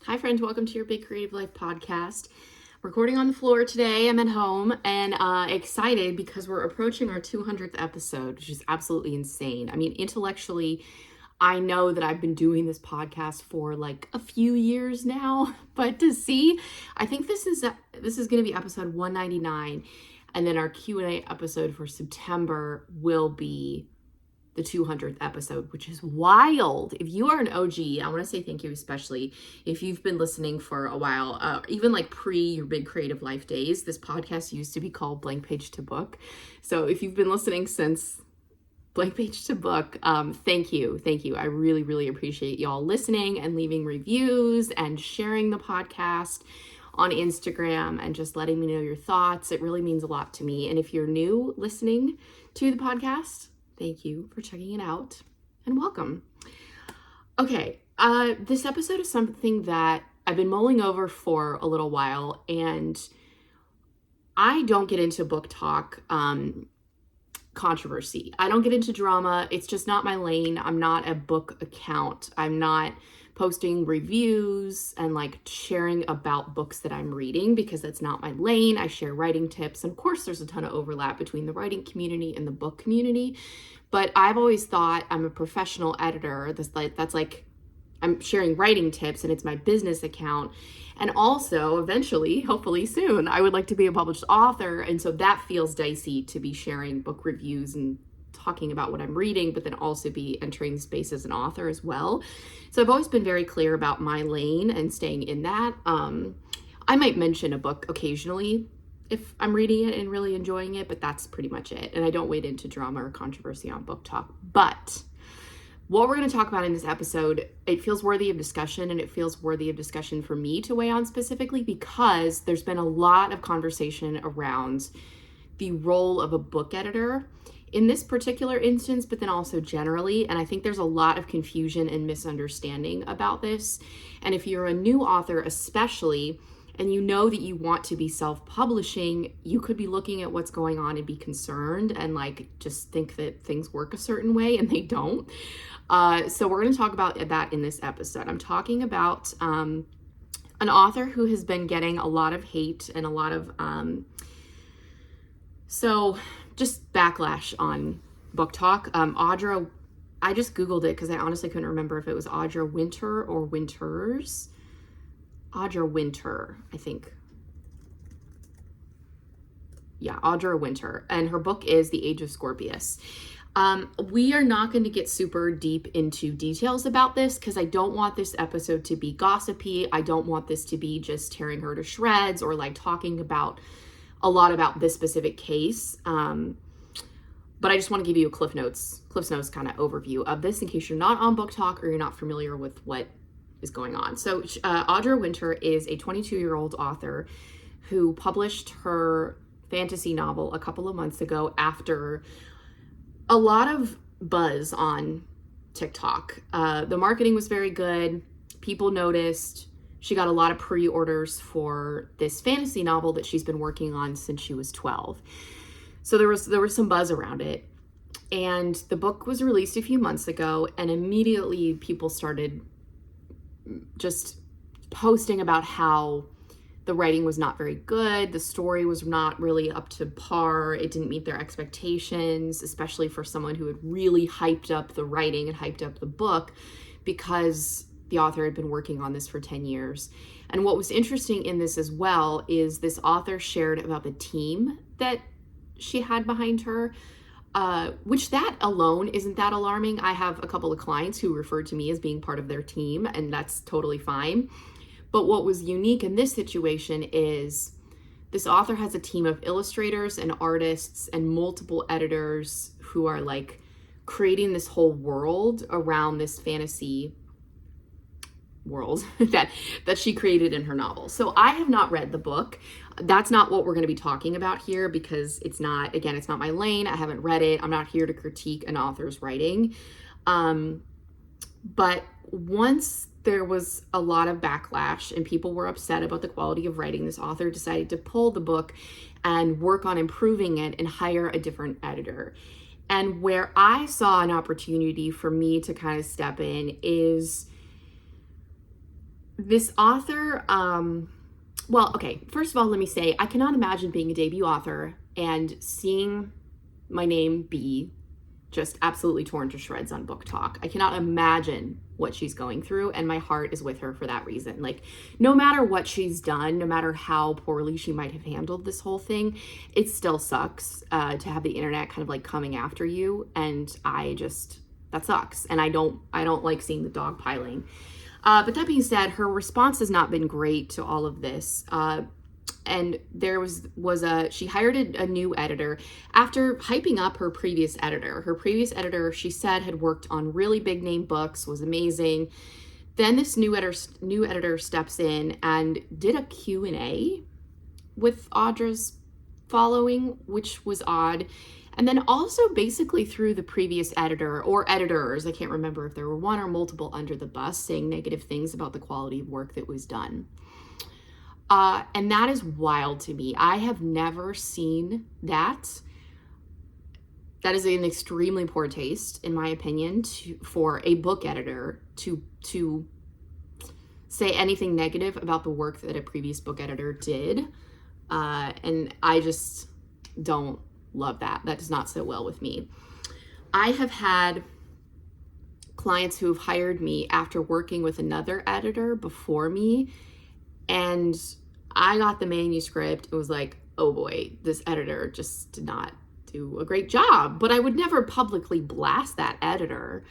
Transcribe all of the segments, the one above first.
Hi, friends. Welcome to your Big Creative Life podcast. Recording on the floor today. I'm at home and excited because we're approaching our 200th episode, which is absolutely insane. I mean, intellectually, I know that I've been doing this podcast for like a few years now, but to see, I think this is going to be episode 199, and then our Q&A episode for September will be the 200th episode, which is wild. If you are an OG, I want to say thank you, especially if you've been listening for a while, even like pre your Big Creative Life days. This podcast used to be called Blank Page to Book. So if you've been listening since Blank Page to Book, thank you. I really, really appreciate y'all listening and leaving reviews and sharing the podcast on Instagram and just letting me know your thoughts. It really means a lot to me. And if you're new listening to the podcast, thank you for checking it out and welcome. Okay, this episode is something that I've been mulling over for a little while, and I don't get into BookTok controversy. I don't get into drama. It's just not my lane. I'm not a book account. I'm not posting reviews and like sharing about books that I'm reading because that's not my lane. I share writing tips. And of course, there's a ton of overlap between the writing community and the book community. But I've always thought I'm a professional editor. That's like I'm sharing writing tips and it's my business account. And also, eventually, hopefully soon, I would like to be a published author. And so that feels dicey to be sharing book reviews and talking about what I'm reading, but then also be entering the space as an author as well. So I've always been very clear about my lane and staying in that. I might mention a book occasionally if I'm reading it and really enjoying it, but that's pretty much it. And I don't wade into drama or controversy on BookTok. But what we're going to talk about in this episode, it feels worthy of discussion, and it feels worthy of discussion for me to weigh on specifically because there's been a lot of conversation around the role of a book editor in this particular instance, but then also generally. And I think there's a lot of confusion and misunderstanding about this. And if you're a new author, especially, and you know that you want to be self-publishing, you could be looking at what's going on and be concerned and like just think that things work a certain way and they don't. So we're going to talk about that in this episode. I'm talking about an author who has been getting a lot of hate and a lot of just backlash on BookTok. Audra, I just Googled it because I honestly couldn't remember if it was Audra Winter or Winters. Audra Winter, I think. Yeah, Audra Winter. And her book is The Age of Scorpius. We are not going to get super deep into details about this because I don't want this episode to be gossipy. I don't want this to be just tearing her to shreds or like talking about a lot about this specific case. But I just want to give you a Cliff Notes kind of overview of this in case you're not on BookTok or you're not familiar with what is going on. So Audra Winter is a 22-year-old author who published her fantasy novel a couple of months ago after a lot of buzz on TikTok. The marketing was very good. People noticed. She got a lot of pre-orders for this fantasy novel that she's been working on since she was 12. So there was some buzz around it. And the book was released a few months ago, and immediately people started just posting about how the writing was not very good. The story was not really up to par. It didn't meet their expectations, especially for someone who had really hyped up the writing and hyped up the book because the author had been working on this for 10 years. And what was interesting in this as well is this author shared about the team that she had behind her, which that alone isn't that alarming. I have a couple of clients who referred to me as being part of their team, and that's totally fine. But what was unique in this situation is this author has a team of illustrators and artists and multiple editors who are like creating this whole world around this fantasy world that she created in her novel. So I have not read the book. That's not what we're going to be talking about here because it's not my lane. I haven't read it. I'm not here to critique an author's writing. But once there was a lot of backlash and people were upset about the quality of writing, this author decided to pull the book and work on improving it and hire a different editor. And where I saw an opportunity for me to kind of step in is This author, well, okay, first of all, let me say, I cannot imagine being a debut author and seeing my name be just absolutely torn to shreds on BookTok. I cannot imagine what she's going through, and my heart is with her for that reason. Like, no matter what she's done, no matter how poorly she might have handled this whole thing, it still sucks to have the internet kind of like coming after you, and that sucks. And I don't like seeing the dogpiling. But that being said, her response has not been great to all of this. And there she hired a new editor after hyping up her previous editor. Her previous editor, she said, had worked on really big name books, was amazing. Then this new editor steps in and did a Q&A with Audra's following, which was odd. And then also basically threw the previous editor or editors, I can't remember if there were one or multiple, under the bus, saying negative things about the quality of work that was done. And that is wild to me. I have never seen that. That is an extremely poor taste, in my opinion, for a book editor to say anything negative about the work that a previous book editor did. And I just don't love that. That does not sit well with me. I have had clients who have hired me after working with another editor before me, and I got the manuscript. It was like, oh boy, this editor just did not do a great job. But I would never publicly blast that editor.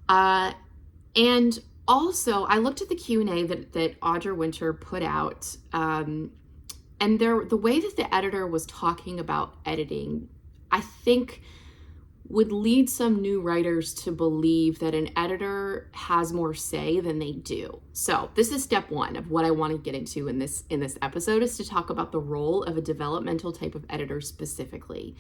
And also, I looked at the Q&A that Audra Winter put out, and the way that the editor was talking about editing, I think would lead some new writers to believe that an editor has more say than they do. So this is step one of what I want to get into in this episode, is to talk about the role of a developmental type of editor specifically.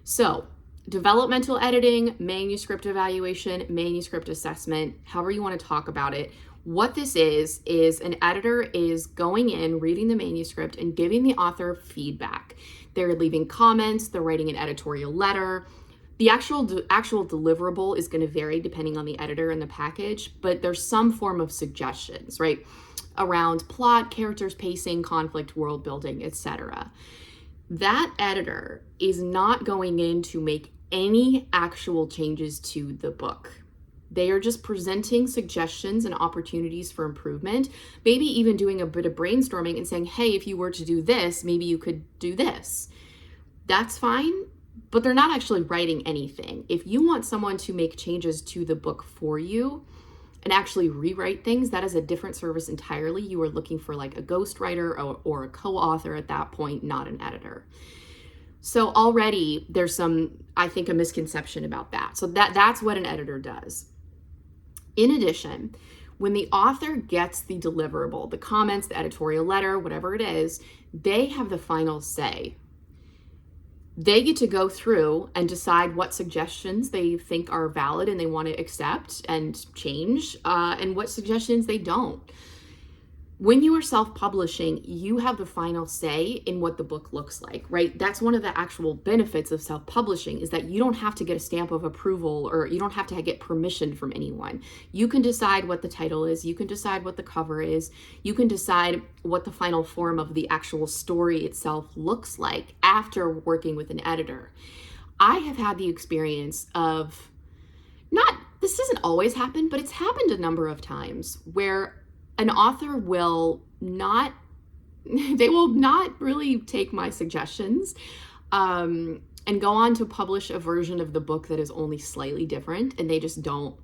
So developmental editing, manuscript evaluation, manuscript assessment, however you want to talk about it. What this is an editor is going in, reading the manuscript, and giving the author feedback. They're leaving comments, they're writing an editorial letter. The actual deliverable is going to vary depending on the editor and the package, but there's some form of suggestions, right? Around plot, characters, pacing, conflict, world building, etc. That editor is not going in to make any actual changes to the book. They are just presenting suggestions and opportunities for improvement, maybe even doing a bit of brainstorming and saying, hey, if you were to do this, maybe you could do this. That's fine, but they're not actually writing anything. If you want someone to make changes to the book for you and actually rewrite things, that is a different service entirely. You are looking for like a ghostwriter or a co-author at that point, not an editor. So already there's I think, a misconception about that. So that's what an editor does. In addition, when the author gets the deliverable, the comments, the editorial letter, whatever it is, they have the final say. They get to go through and decide what suggestions they think are valid and they want to accept and change, and what suggestions they don't. When you are self-publishing, you have the final say in what the book looks like, right? That's one of the actual benefits of self-publishing, is that you don't have to get a stamp of approval, or you don't have to get permission from anyone. You can decide what the title is. You can decide what the cover is. You can decide what the final form of the actual story itself looks like after working with an editor. I have had the experience of, this doesn't always happen, but it's happened a number of times where an author will not really take my suggestions, and go on to publish a version of the book that is only slightly different, and they just don't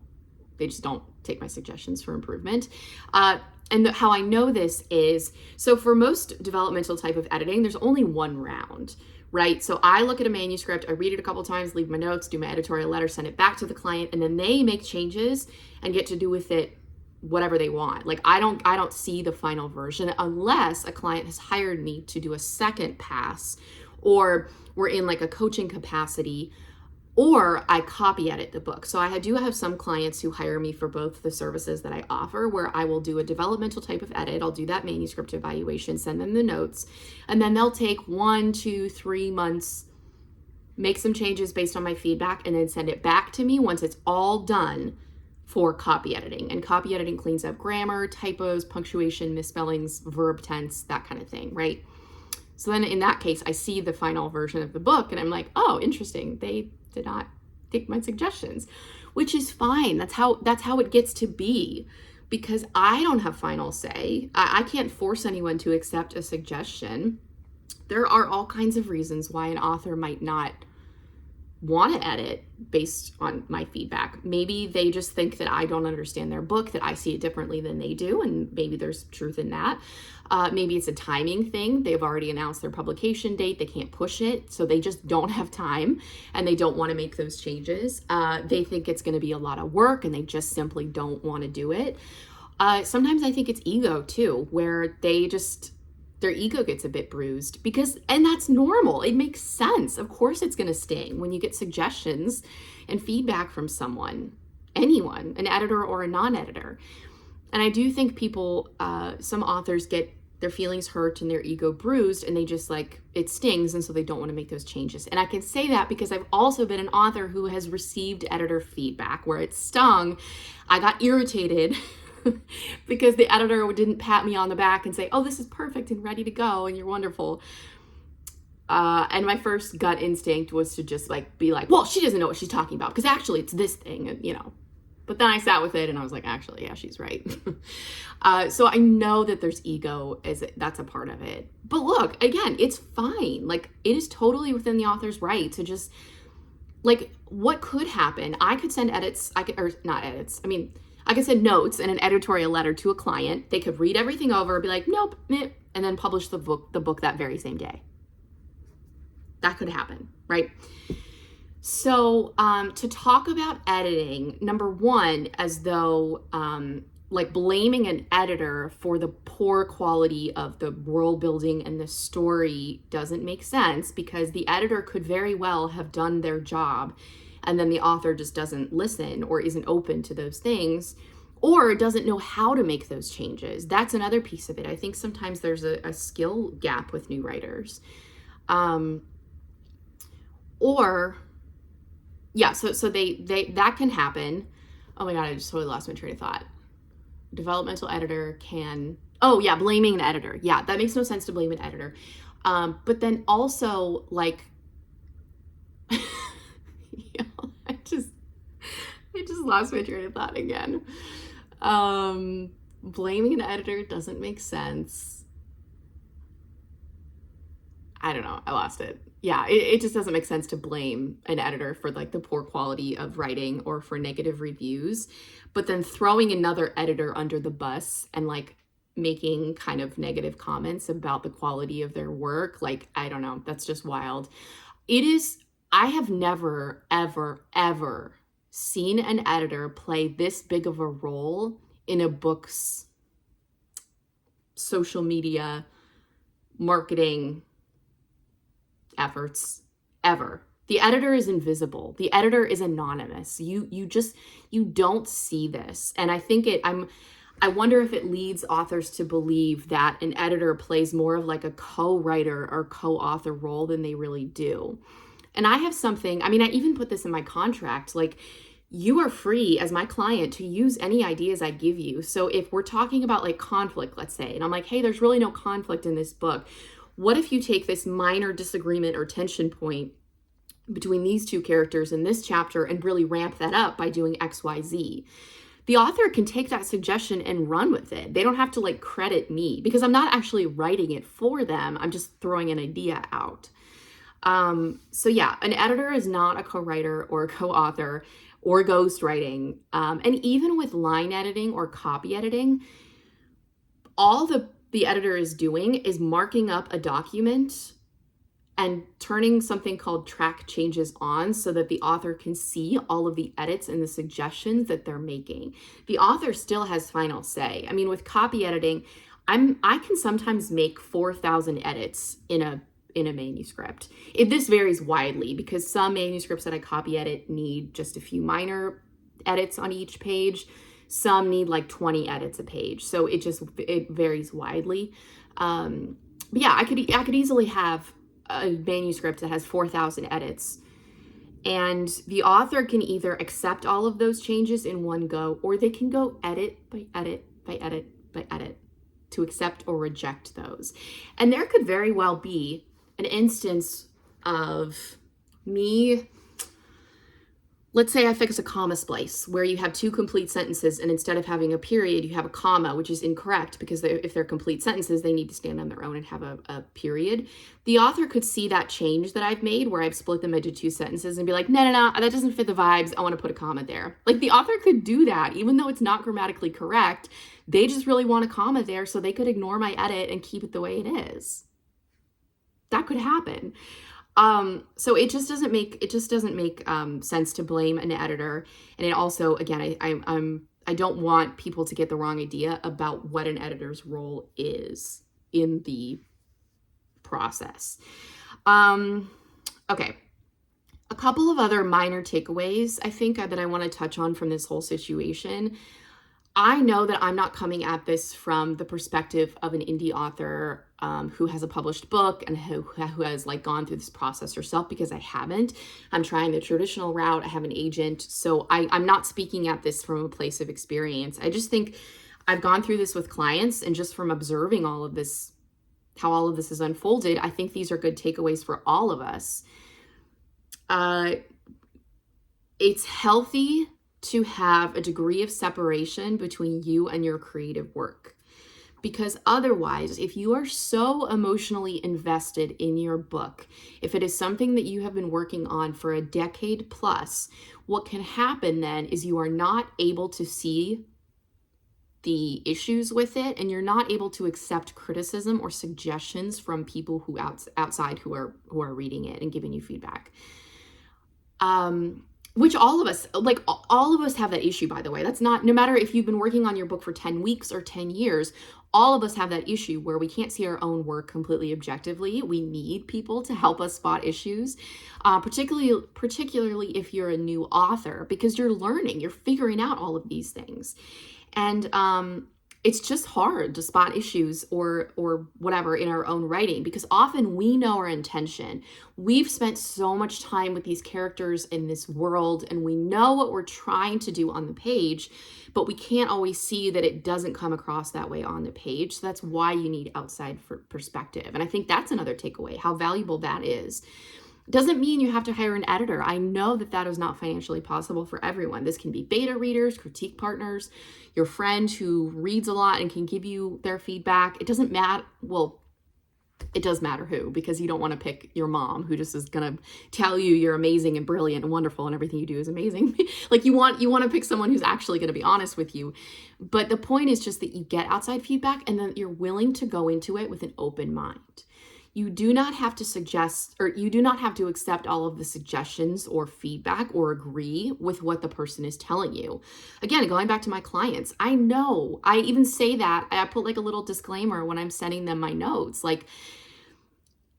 take my suggestions for improvement. And how I know this is, so for most developmental type of editing, there's only one round, right? So I look at a manuscript, I read it a couple times, leave my notes, do my editorial letter, send it back to the client, and then they make changes and get to do with it whatever they want. Like, I don't see the final version unless a client has hired me to do a second pass, or we're in like a coaching capacity, or I copy edit the book. So I do have some clients who hire me for both the services that I offer, where I will do a developmental type of edit. I'll do that manuscript evaluation, send them the notes, and then they'll take 1, 2, 3 months, make some changes based on my feedback, and then send it back to me once it's all done for copy editing. And copy editing cleans up grammar, typos, punctuation, misspellings, verb tense, that kind of thing, right? So then in that case, I see the final version of the book and I'm like, oh, interesting. They did not take my suggestions, which is fine. That's how it gets to be, because I don't have final say. I can't force anyone to accept a suggestion. There are all kinds of reasons why an author might not want to edit based on my feedback. Maybe they just think that I don't understand their book, that I see it differently than they do, and maybe there's truth in that. Maybe it's a timing thing. They've already announced their publication date. They can't push it, so they just don't have time, and they don't want to make those changes. They think it's going to be a lot of work, and they just simply don't want to do it. Sometimes I think it's ego too, where their ego gets a bit bruised, and that's normal. It makes sense. Of course it's going to sting when you get suggestions and feedback from anyone, an editor or a non-editor. And I do think some authors get their feelings hurt and their ego bruised, and they just it stings, and so they don't want to make those changes. And I can say that because I've also been an author who has received editor feedback where it stung. I got irritated because the editor didn't pat me on the back and say, oh, this is perfect and ready to go and you're wonderful. And my first gut instinct was to just be like, well, she doesn't know what she's talking about because actually it's this thing, and but then I sat with it and I was like, actually, yeah, she's right. So I know that there's ego, that's a part of it. But look, again, it's fine. It is totally within the author's right to just what could happen? I could send I could send notes and an editorial letter to a client. They could read everything over, be like, nope, meh, and then publish the book that very same day. That could happen, right? So to talk about editing, number one, as though blaming an editor for the poor quality of the world building and the story doesn't make sense, because the editor could very well have done their job and then the author just doesn't listen or isn't open to those things or doesn't know how to make those changes. That's another piece of it. I think sometimes there's a skill gap with new writers. So that can happen. Oh my God, I just totally lost my train of thought. Developmental editor blaming an editor. Yeah, that makes no sense to blame an editor. But then also I just lost my train of thought again. Blaming an editor doesn't make sense. I don't know. I lost it. Yeah, it just doesn't make sense to blame an editor for the poor quality of writing or for negative reviews, but then throwing another editor under the bus and making kind of negative comments about the quality of their work. I don't know. That's just wild. I have never, ever, ever seen an editor play this big of a role in a book's social media marketing efforts ever. The editor is invisible. The editor is anonymous. You don't see this. And I think I wonder if it leads authors to believe that an editor plays more of a co-writer or co-author role than they really do. And I have something, I even put this in my contract, you are free as my client to use any ideas I give you. So if we're talking about conflict, let's say, and I'm like, hey, there's really no conflict in this book. What if you take this minor disagreement or tension point between these two characters in this chapter and really ramp that up by doing X, Y, Z? The author can take that suggestion and run with it. They don't have to credit me because I'm not actually writing it for them. I'm just throwing an idea out. So yeah, an editor is not a co-writer or a co-author or ghostwriting. And even with line editing or copy editing, all the editor is doing is marking up a document and turning something called track changes on so that the author can see all of the edits and the suggestions that they're making. The author still has final say. With copy editing, I can sometimes make 4,000 edits in a manuscript. This varies widely because some manuscripts that I copy edit need just a few minor edits on each page. Some need 20 edits a page. So it varies widely. But yeah, I could easily have a manuscript that has 4,000 edits And the author can either accept all of those changes in one go, or they can go edit by edit by edit by edit to accept or reject those. And there could very well be an instance of me, let's say I fix a comma splice where you have two complete sentences, and instead of having a period, you have a comma, which is incorrect because if they're complete sentences, they need to stand on their own and have a period. The author could see that change that I've made where I've split them into two sentences and be like, no, that doesn't fit the vibes. I want to put a comma there. Like, the author could do that, even though it's not grammatically correct. They just really want a comma there, so they could ignore my edit and keep it the way it is. That could happen. So it just doesn't make sense to blame an editor. And it also, again, I don't want people to get the wrong idea about what an editor's role is in the process. Okay. A couple of other minor takeaways, I think, that I want to touch on from this whole situation. I know that I'm not coming at this from the perspective of an indie author who has a published book and who has like gone through this process herself, because I haven't. I'm trying the traditional route. I have an agent. So I'm not speaking at this from a place of experience. I just think I've gone through this with clients, and just from observing all of this, how all of this is unfolded, I think these are good takeaways for all of us. It's healthy to have a degree of separation between you and your creative work. Because otherwise, if you are so emotionally invested in your book, if it is something that you have been working on for a decade plus, what can happen then is you are not able to see the issues with it, and you're not able to accept criticism or suggestions from people who outside who are reading it and giving you feedback. Which all of us have that issue, by the way. That's not, no matter if you've been working on your book for 10 weeks or 10 years, all of us have that issue where we can't see our own work completely objectively. We need people to help us spot issues, particularly if you're a new author, because you're learning, you're figuring out all of these things. And it's just hard to spot issues or whatever in our own writing, because often we know our intention. We've spent so much time with these characters in this world, and we know what we're trying to do on the page, but we can't always see that it doesn't come across that way on the page. So that's why you need outside perspective. And I think that's another takeaway, how valuable that is. Doesn't mean you have to hire an editor. I know that is not financially possible for everyone. This can be beta readers, critique partners, your friend who reads a lot and can give you their feedback. It doesn't matter. Well, it does matter who, because you don't want to pick your mom who just is going to tell you you're amazing and brilliant and wonderful and everything you do is amazing. Like you want to pick someone who's actually going to be honest with you. But the point is just that you get outside feedback and that you're willing to go into it with an open mind. You do not have to suggest, or you do not have to accept all of the suggestions or feedback or agree with what the person is telling you. Again, going back to my clients, I know, I even say that, I put like a little disclaimer when I'm sending them my notes. Like,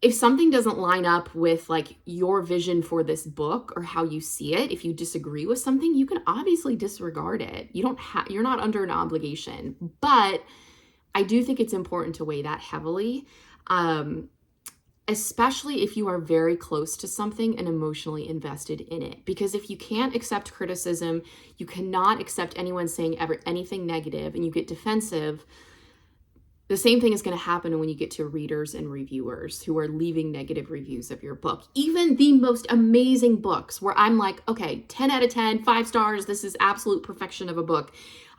if something doesn't line up with like your vision for this book or how you see it, if you disagree with something, you can obviously disregard it. You're not under an obligation, but I do think it's important to weigh that heavily. Especially if you are very close to something and emotionally invested in it. Because if you can't accept criticism, you cannot accept anyone saying anything negative, and you get defensive, the same thing is going to happen when you get to readers and reviewers who are leaving negative reviews of your book. Even the most amazing books where I'm like, okay, 10 out of 10, 5 stars, this is absolute perfection of a book.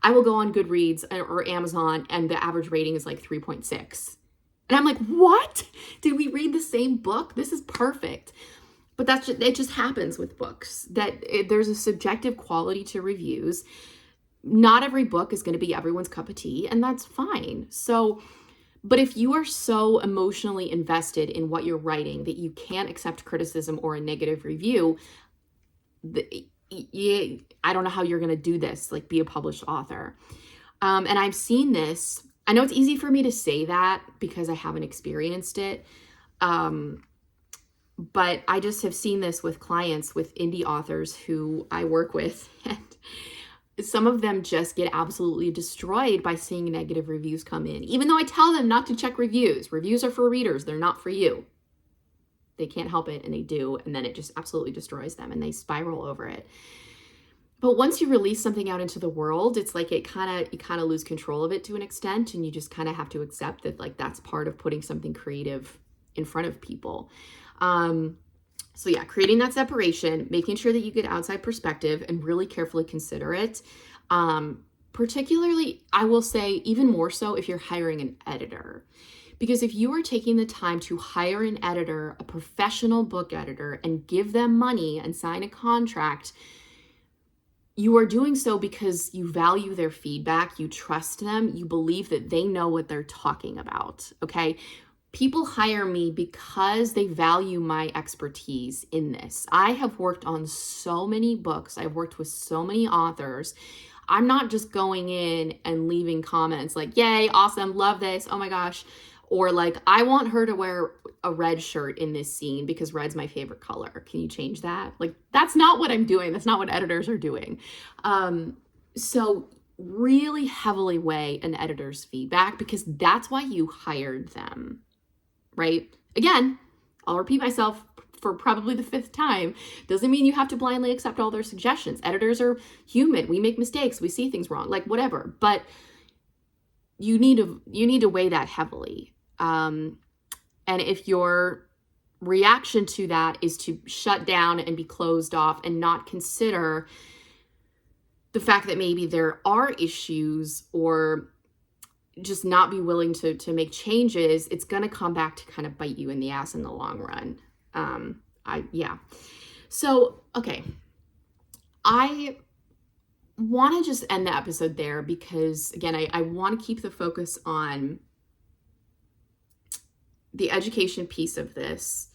I will go on Goodreads or Amazon and the average rating is like 3.6. And I'm like, what? Did we read the same book? This is perfect. But it just happens with books, that there's a subjective quality to reviews. Not every book is going to be everyone's cup of tea, and that's fine. So, but if you are so emotionally invested in what you're writing that you can't accept criticism or a negative review, I don't know how you're going to do this, like be a published author. And I've seen this. I know it's easy for me to say that because I haven't experienced it. But I just have seen this with clients, with indie authors who I work with. And some of them just get absolutely destroyed by seeing negative reviews come in. Even though I tell them not to check reviews. Reviews are for readers. They're not for you. they can't help it, and they do, and then it just absolutely destroys them and they spiral over it. But once you release something out into the world, it's like you kind of lose control of it to an extent, and you just kind of have to accept that like that's part of putting something creative in front of people. So yeah, creating that separation, making sure that you get outside perspective and really carefully consider it. Particularly, I will say even more so if you're hiring an editor. Because if you are taking the time to hire an editor, a professional book editor, and give them money and sign a contract, you are doing so because you value their feedback, you trust them, you believe that they know what they're talking about, okay? People hire me because they value my expertise in this. I have worked on so many books. I've worked with so many authors. I'm not just going in and leaving comments like, yay, awesome, love this, oh my gosh. Or like, I want her to wear a red shirt in this scene because red's my favorite color. Can you change that? Like, that's not what I'm doing. That's not what editors are doing. So really heavily weigh an editor's feedback because that's why you hired them, right? Again, I'll repeat myself for probably the 5th time. Doesn't mean you have to blindly accept all their suggestions. Editors are human. We make mistakes. We see things wrong, like whatever. But you need to weigh that heavily. And if your reaction to that is to shut down and be closed off and not consider the fact that maybe there are issues or just not be willing to make changes, it's going to come back to kind of bite you in the ass in the long run. So, okay. I want to just end the episode there because, again, I want to keep the focus on the education piece of this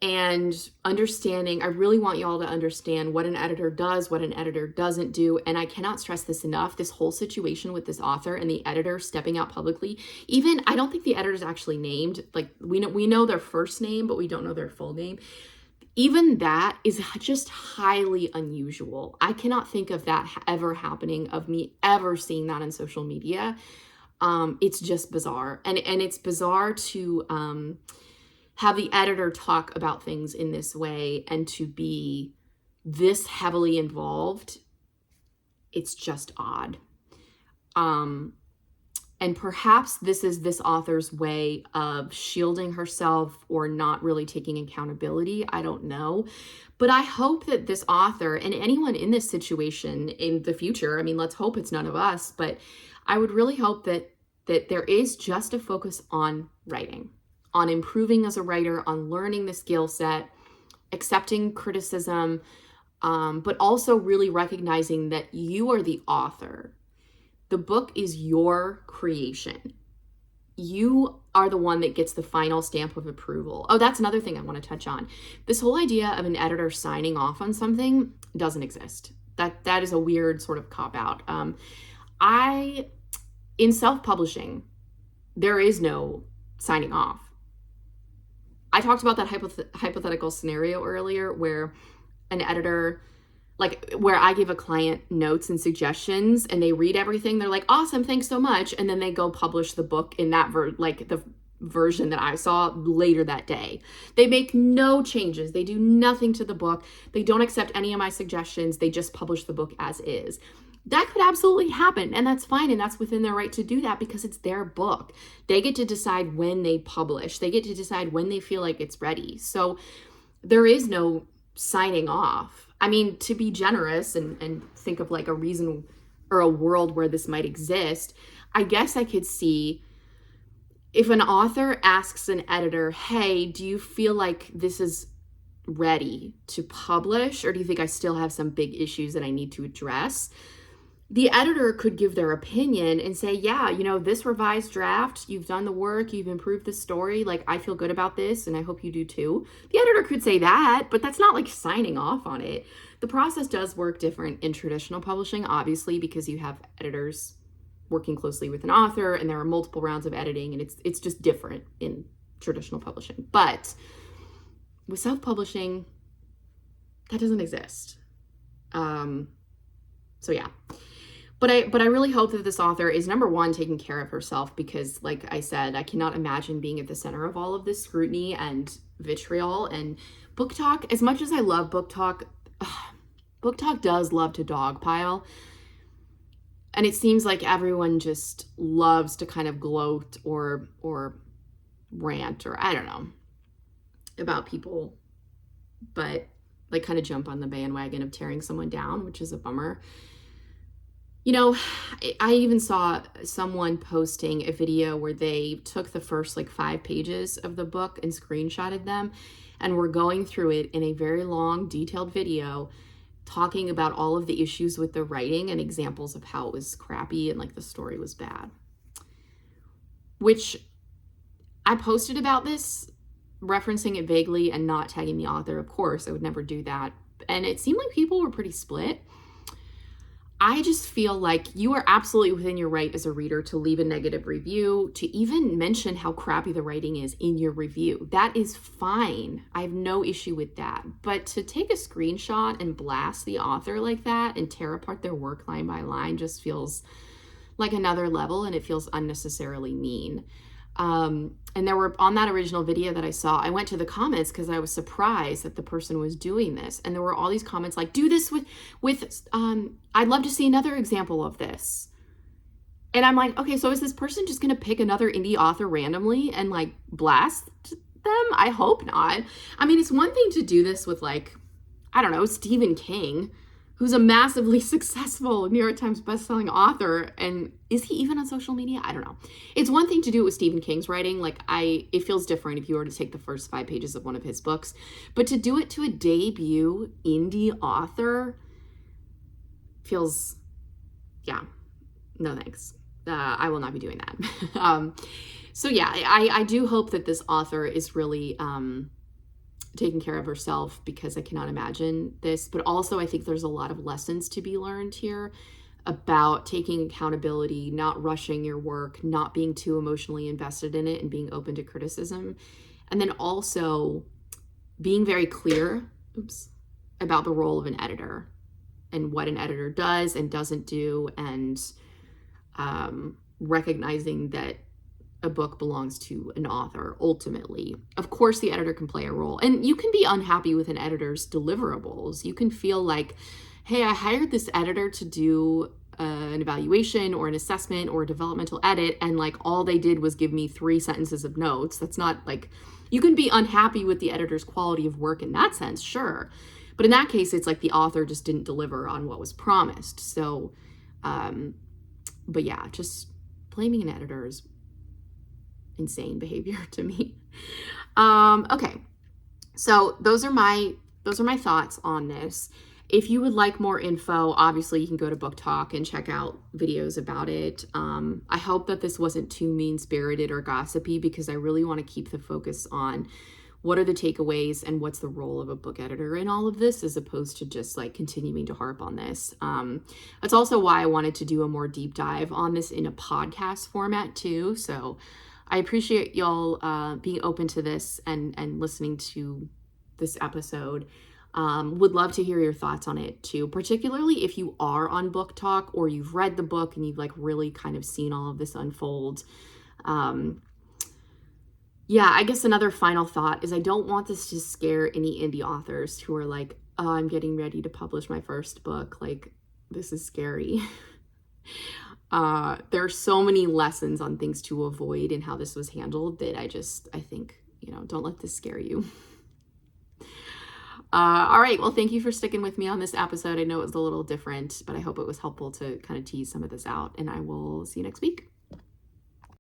and understanding. I really want y'all to understand what an editor does, what an editor doesn't do. And I cannot stress this enough, this whole situation with this author and the editor stepping out publicly. Even, I don't think the editor is actually named. Like, we know their first name, but we don't know their full name. Even that is just highly unusual. I cannot think of that ever happening, of me ever seeing that on social media. It's just bizarre. And it's bizarre to have the editor talk about things in this way and to be this heavily involved. It's just odd. And perhaps this is this author's way of shielding herself or not really taking accountability. I don't know. But I hope that this author and anyone in this situation in the future, I mean, let's hope it's none of us, but I would really hope that there is just a focus on writing, on improving as a writer, on learning the skill set, accepting criticism, but also really recognizing that you are the author. The book is your creation. You are the one that gets the final stamp of approval. Oh, that's another thing I want to touch on. This whole idea of an editor signing off on something doesn't exist. That is a weird sort of cop-out. In self-publishing, there is no signing off. I talked about that hypothetical scenario earlier where an editor, like where I give a client notes and suggestions and they read everything. They're like, awesome, thanks so much. And then they go publish the book in that the version that I saw later that day. They make no changes. They do nothing to the book. They don't accept any of my suggestions. They just publish the book as is. That could absolutely happen, and that's fine, and that's within their right to do that because it's their book. They get to decide when they publish. They get to decide when they feel like it's ready. So there is no signing off. I mean, to be generous and think of like a reason or a world where this might exist, I guess I could see if an author asks an editor, hey, do you feel like this is ready to publish, or do you think I still have some big issues that I need to address? The editor could give their opinion and say, yeah, this revised draft, you've done the work, you've improved the story, like I feel good about this and I hope you do too. The editor could say that, but that's not like signing off on it. The process does work different in traditional publishing, obviously, because you have editors working closely with an author and there are multiple rounds of editing, and it's just different in traditional publishing. But with self-publishing, that doesn't exist. So yeah. But I really hope that this author is, number one, taking care of herself, because like I said, I cannot imagine being at the center of all of this scrutiny and vitriol. And BookTok, as much as I love BookTok, BookTok does love to dogpile. And it seems like everyone just loves to kind of gloat or rant, or I don't know, about people, but like kind of jump on the bandwagon of tearing someone down, which is a bummer. You know, I even saw someone posting a video where they took the first like 5 pages of the book and screenshotted them, and were going through it in a very long, detailed video, talking about all of the issues with the writing and examples of how it was crappy and like the story was bad. Which I posted about this, referencing it vaguely and not tagging the author. Of course, I would never do that. And it seemed like people were pretty split. I just feel like you are absolutely within your right as a reader to leave a negative review, to even mention how crappy the writing is in your review. That is fine. I have no issue with that. But to take a screenshot and blast the author like that and tear apart their work line by line just feels like another level, and it feels unnecessarily mean. And there were, on that original video that I saw, I went to the comments because I was surprised that the person was doing this. And there were all these comments like, do this with I'd love to see another example of this. And I'm like, okay, so is this person just going to pick another indie author randomly and like blast them? I hope not. I mean, it's one thing to do this with like, I don't know, Stephen King, who's a massively successful New York Times bestselling author. And is he even on social media? I don't know. It's one thing to do it with Stephen King's writing. Like it feels different if you were to take the first 5 pages of one of his books, but to do it to a debut indie author feels, yeah, no thanks. I will not be doing that. So yeah, I do hope that this author is really, taking care of herself, because I cannot imagine this. But also I think there's a lot of lessons to be learned here about taking accountability, not rushing your work, not being too emotionally invested in it, and being open to criticism. And then also being very clear, about the role of an editor and what an editor does and doesn't do, and recognizing that a book belongs to an author ultimately. Of course, the editor can play a role, and you can be unhappy with an editor's deliverables. You can feel like, hey, I hired this editor to do an evaluation or an assessment or a developmental edit, and like all they did was give me 3 sentences of notes. That's not like, you can be unhappy with the editor's quality of work in that sense, sure. But in that case, it's like the author just didn't deliver on what was promised. So, but yeah, just blaming an editor is insane behavior to me. Okay, so those are my thoughts on this. If you would like more info, obviously you can go to BookTok and check out videos about it. I hope that this wasn't too mean-spirited or gossipy, because I really want to keep the focus on what are the takeaways and what's the role of a book editor in all of this, as opposed to just like continuing to harp on this. That's also why I wanted to do a more deep dive on this in a podcast format too. So I appreciate y'all being open to this and listening to this episode. Would love to hear your thoughts on it too, particularly if you are on BookTok or you've read the book and you've like really kind of seen all of this unfold. Yeah, I guess another final thought is I don't want this to scare any indie authors who are like, oh, I'm getting ready to publish my first book. Like, this is scary. There are so many lessons on things to avoid and how this was handled that I think, don't let this scare you. All right. Well, thank you for sticking with me on this episode. I know it was a little different, but I hope it was helpful to kind of tease some of this out, and I will see you next week.